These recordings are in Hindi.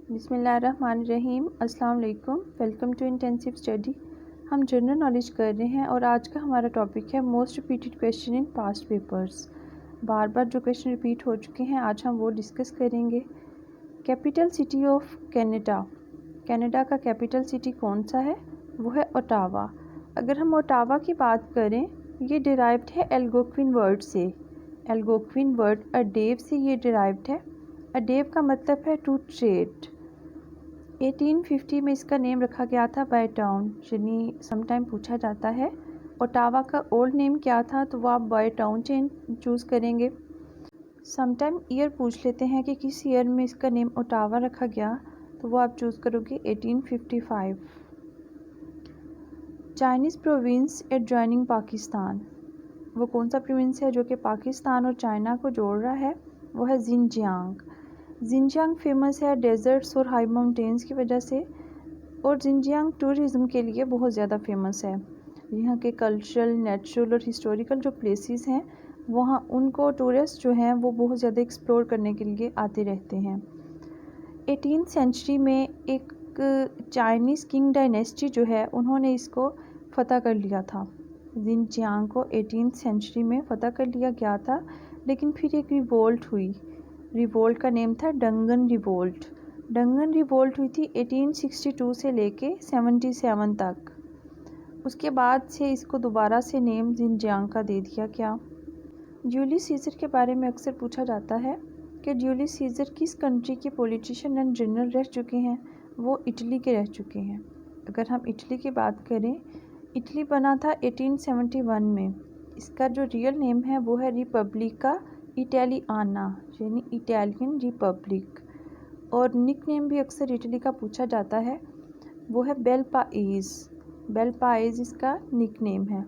बिस्मिल्लाहिर्रहमानिर्रहीम। अस्सलाम वालेकुम। Welcome to intensive study. हम जनरल नॉलेज कर रहे हैं और आज का हमारा टॉपिक है most repeated question in past papers. बार बार जो क्वेश्चन रिपीट हो चुके हैं आज हम वो डिस्कस करेंगे। Capital city of Canada. Canada का कैपिटल सिटी कौन सा है? वो है ओटावा। अगर हम ओटावा की बात करें, ये डिराइव्ड है एल्गोक्विन वर्ड से। एल्गोक्विन वर्ड अडेव से ये डिराइव्ड है। अडेव का मतलब है टू ट्रेड। 1850 में इसका नेम रखा गया था बाय टाउन, यानी समटाइम पूछा जाता है ओटावा का ओल्ड नेम क्या था, तो वो आप बाय टाउन चूज़ करेंगे। समटाइम ईयर पूछ लेते हैं कि किस ईयर में इसका नेम ओटावा रखा गया, तो वो आप चूज़ करोगे 1855। Chinese province adjoining Pakistan. वो कौन सा प्रोविंस है जो कि पाकिस्तान और चाइना को जोड़ रहा है? वो है जिनजियांग। जिनजियांग फेमस है डेजर्ट्स और हाई माउंटेन्स की वजह से, और जिनजियांग टूरिज़्म के लिए बहुत ज़्यादा फेमस है। यहाँ के कल्चरल, नेचुरल और हिस्टोरिकल जो प्लेसेस हैं वहाँ उनको टूरिस्ट जो हैं वो बहुत ज़्यादा एक्सप्लोर करने के लिए आते रहते हैं। 18th सेंचुरी में एक चाइनीज़ किंग डायनेस्टी जो है उन्होंने इसको फ़तह कर लिया था। जिनजियांग को 18th सेंचुरी में फ़तह कर लिया गया था, लेकिन फिर एक रिवोल्ट हुई। रिवोल्ट का नेम था डंगन रिवोल्ट। डंगन रिवोल्ट हुई थी 1862 से लेके 77 तक। उसके बाद से इसको दोबारा से नेम जिनजियांग का दे दिया गया। जूलियस सीजर के बारे में अक्सर पूछा जाता है कि जूलियस सीजर किस कंट्री के पॉलिटिशियन एंड जनरल रह चुके हैं? वो इटली के रह चुके हैं। अगर हम इटली की बात करें, इटली बना था 1871 में। इसका जो रियल नेम है वो है रिपब्लिका इटालियाना, यानी इटालियन रिपब्लिक। और निक नेम भी अक्सर इटली का पूछा जाता है, वो है बेल पाइज़। बेल पाइज़ इसका निक नेम है।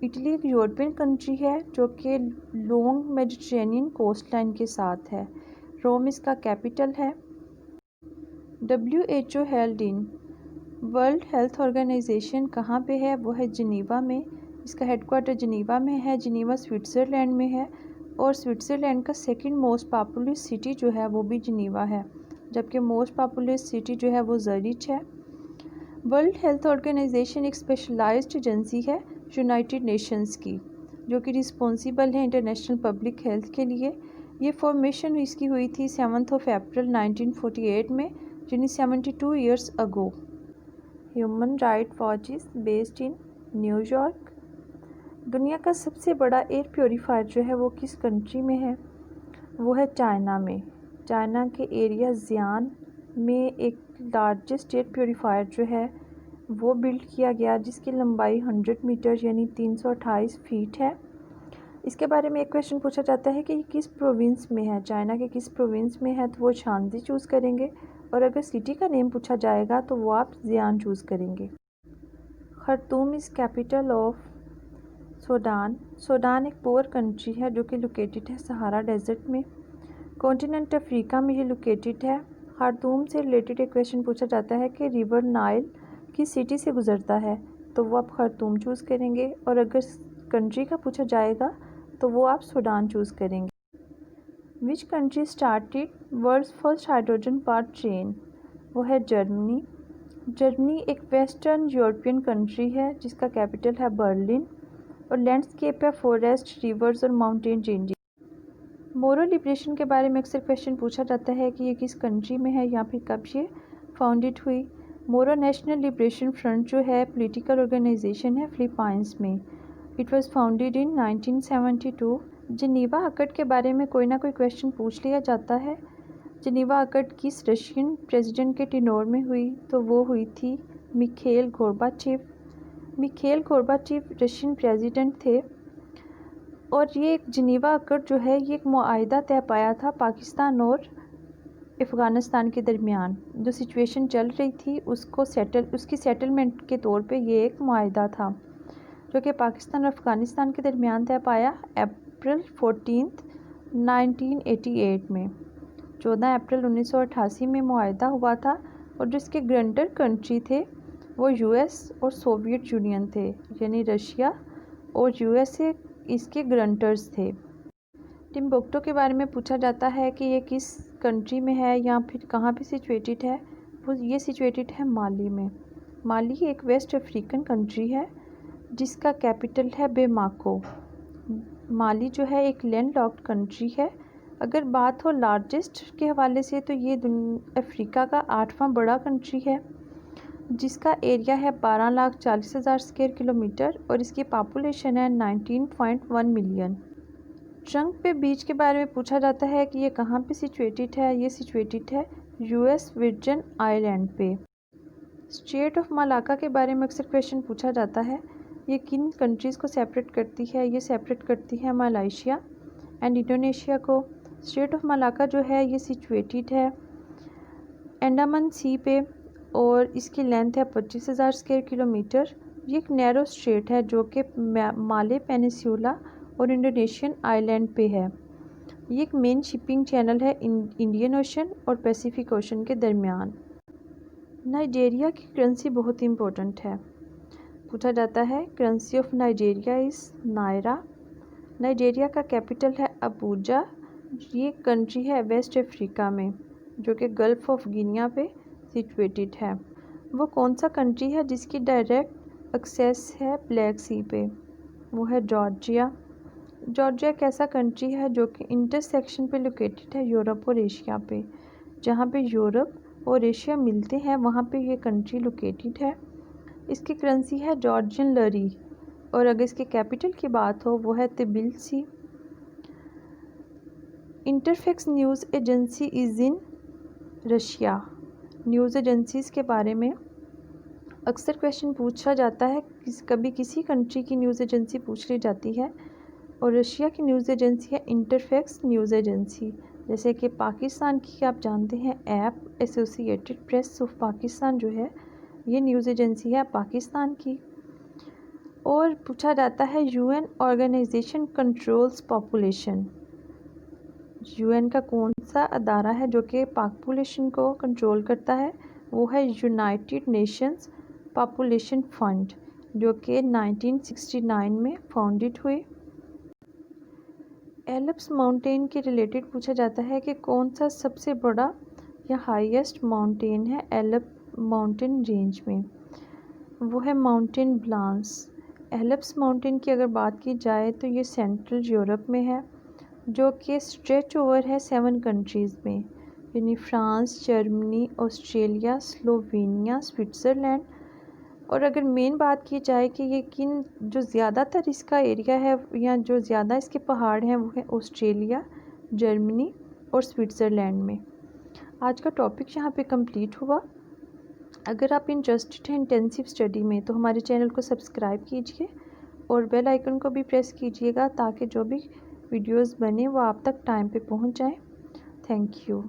इटली एक यूरोपियन कंट्री है जो कि लॉन्ग मेडिटेरेनियन कोस्ट लाइन के साथ है। रोम इसका कैपिटल है। WHO held in World Health Organization कहाँ पे है? वो है जिनीवा में। इसका हेडक्वार्टर जिनीवा में है। जिनीवा स्विट्ज़रलैंड में है, और स्विट्ज़रलैंड का सेकंड मोस्ट पॉपुलस सिटी जो है वो भी जिनीवा है, जबकि मोस्ट पॉपुलस सिटी जो है वो ज़रिच है। वर्ल्ड हेल्थ ऑर्गेनाइजेशन एक स्पेशलाइज्ड एजेंसी है यूनाइटेड नेशंस की, जो कि रिस्पॉन्सिबल है इंटरनेशनल पब्लिक हेल्थ के लिए। ये फॉर्मेशन इसकी हुई थी 7 अप्रैल 1948 में, यानी 72 years ago. Human right watch is based in New York. दुनिया का सबसे बड़ा एयर प्योरीफायर जो है वो किस कंट्री में है? वो है चाइना में। चाइना के एरिया जियान में एक लार्जेस्ट एयर प्योरीफायर जो है वो बिल्ड किया गया, जिसकी लंबाई 100 मीटर यानी 328 फीट है। इसके बारे में एक क्वेश्चन पूछा जाता है कि ये किस प्रोविंस में है, चाइना के किस प्रोविंस में है, तो वो शांति चूज़ करेंगे। और अगर सिटी का नेम पूछा जाएगा तो वो आप जियान चूज़ करेंगे। Khartoum is capital of Sudan. Sudan एक पुअर कंट्री है जो कि लोकेटेड है सहारा डेजर्ट में। कॉन्टिनेंट अफ्रीका में ये लोकेटेड है। खार्तूम से रिलेटेड एक क्वेश्चन पूछा जाता है कि रिवर नाइल किस सिटी से गुजरता है, तो वो आप खार्तूम चूज़ करेंगे। और अगर कंट्री का पूछा जाएगा तो वो आप सूडान चूज़ करेंगे। Which country started world's first hydrogen power train? वो है जर्मनी। जर्मनी एक वेस्टर्न यूरोपियन कंट्री है जिसका कैपिटल है बर्लिन, और लैंडस्केप है फॉरेस्ट, रिवर्स और माउंटेन रेंजेस। मोरो लिबरेशन के बारे में अक्सर क्वेश्चन पूछा जाता है कि ये किस कंट्री में है या फिर कब ये फाउंडेड हुई। मोरो नेशनल लिबरेशन फ्रंट जो है पॉलिटिकल ऑर्गेनाइजेशन है फिलीपाइंस में। It was founded in 1972। Geneva accord के बारे में कोई ना कोई क्वेश्चन पूछ लिया जाता है। जिनीवा अकॉर्ड किस रशियन प्रेसिडेंट के टेन्योर में हुई, तो वो हुई थी Mikhail Gorbachev. Mikhail Gorbachev Russian president थे, और ये जिनीवा अकॉर्ड जो है ये एक मुआहिदा तय पाया था पाकिस्तान और अफ़गानिस्तान के दरमियान। जो सिचुएशन चल रही थी उसकी सेटलमेंट के तौर पे ये एक मुआहिदा था जो कि पाकिस्तान और अफ़गानिस्तान के दरमियान तय पाया अप्रैल 14, 1988 में। 14 अप्रैल 1988 में मुआहिदा हुआ था, और जिसके ग्रंटर कंट्री थे वो US और सोवियत यूनियन थे, यानी रशिया और USA इसके ग्रंटर्स थे। टिम्बुक्टू के बारे में पूछा जाता है कि ये किस कंट्री में है या फिर कहाँ पे सिचुएटेड है, वो ये सिचुएटेड है माली में। माली एक वेस्ट अफ्रीकन कंट्री है जिसका कैपिटल है बेमाको। माली जो है एक लैंड लॉक्ड कंट्री है। अगर बात हो लार्जेस्ट के हवाले से तो ये अफ्रीका का 8वां बड़ा कंट्री है जिसका एरिया है 12,40,000 स्क्वायर किलोमीटर और इसकी पॉपुलेशन है 19.1 मिलियन। ट्रंक पे बीच के बारे में पूछा जाता है कि ये कहाँ पे सिचुएटेड है। ये सिचुएटेड है यूएस वर्जिन आइलैंड पे। स्टेट ऑफ मलाक्का के बारे में अक्सर क्वेश्चन पूछा जाता है। ये किन कंट्रीज़ को सेपरेट करती है? ये सेपरेट करती है मलेशिया एंड इंडोनेशिया को। स्टेट ऑफ मलाक्का जो है ये सिचुएटेड है अंडमान सी पे और इसकी लेंथ है 25,000 स्क्वायर किलोमीटर। ये एक नैरो स्ट्रेट है जो कि माले पेनिनसुला और इंडोनेशियन आइलैंड पे है। ये एक मेन शिपिंग चैनल है इंडियन ओशन और पैसिफिक ओशन के दरमियान। नाइजीरिया की करेंसी बहुत इंपॉर्टेंट है। पूछा जाता है currency of Nigeria is naira. Nigeria का कैपिटल है अबूजा। ये कंट्री है वेस्ट अफ्रीका में जो कि गल्फ़ ऑफ गिनिया पे सिचुएटेड है। वो कौन सा कंट्री है जिसकी डायरेक्ट एक्सेस है ब्लैक सी पे? वो है जॉर्जिया। जॉर्जिया एक ऐसा कंट्री है जो कि इंटरसेक्शन पे लोकेटेड है यूरोप और एशिया पे। जहाँ पे यूरोप और एशिया मिलते हैं वहाँ पे ये कंट्री लोकेटेड है। इसकी करेंसी है जॉर्जियन लरी और अगर इसके कैपिटल की बात हो वो है Tbilisi. Interfax news agency is in Russia. News agencies के बारे में अक्सर क्वेश्चन पूछा जाता है। कभी किसी कंट्री की न्यूज़ एजेंसी पूछ ली जाती है और रशिया की न्यूज़ एजेंसी है इंटरफैक्स न्यूज़ एजेंसी। जैसे कि पाकिस्तान की आप जानते हैं app associated press of Pakistan जो है ये न्यूज़ एजेंसी है पाकिस्तान की। और पूछा जाता है UN organization controls population. UN का कौन सा अदारा है जो कि पॉपुलेशन को कंट्रोल करता है? वो है यूनाइटेड नेशंस पॉपुलेशन फंड जो कि 1969 में फाउंडेड हुई। एल्प्स माउंटेन के रिलेटेड पूछा जाता है कि कौन सा सबसे बड़ा या हाईएस्ट माउंटेन है एल्प माउंटेन रेंज में? वो है माउंटेन ब्लांस। एल्प्स माउंटेन की अगर बात की जाए तो ये सेंट्रल यूरोप में है जो कि स्ट्रेच ओवर है 7 कंट्रीज़ में, यानी France, Germany, Australia, Slovenia, Switzerland. और अगर मेन बात की जाए कि ये किन जो ज़्यादातर इसका एरिया है या जो ज़्यादा इसके पहाड़ हैं वो है ऑस्ट्रेलिया, जर्मनी और स्विट्ज़रलैंड में। आज का टॉपिक यहाँ पे कंप्लीट हुआ। अगर आप इंटरेस्टेड हैं इंटेंसिव स्टडी में तो हमारे चैनल को सब्सक्राइब कीजिए और बेल आइकन को भी प्रेस कीजिएगा ताकि जो भी वीडियोस बने वो आप तक टाइम पे पहुंच जाएं। Thank you.